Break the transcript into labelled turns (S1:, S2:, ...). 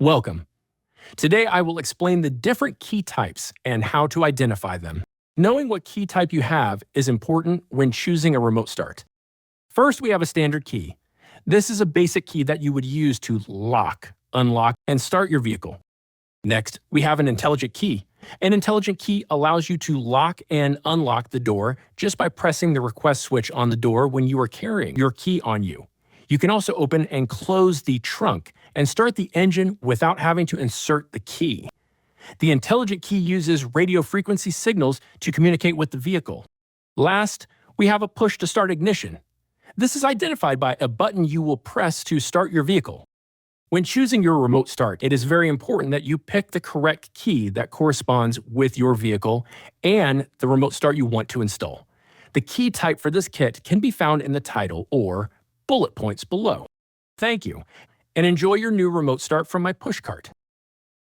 S1: Welcome. Today I will explain the different key types and how to identify them. Knowing what key type you have is important when choosing a remote start. First, we have a standard key. This is a basic key that you would use to lock, unlock, and start your vehicle. Next, we have an intelligent key. An intelligent key allows you to lock and unlock the door just by pressing the request switch on the door when you are carrying your key on you. You can also open and close the trunk and start the engine without having to insert the key. The intelligent key uses radio frequency signals to communicate with the vehicle. Last, we have a push to start ignition. This is identified by a button you will press to start your vehicle. When choosing your remote start, it is very important that you pick the correct key that corresponds with your vehicle and the remote start you want to install. The key type for this kit can be found in the title or bullet points below. Thank you, and enjoy your new remote start from my pushcart.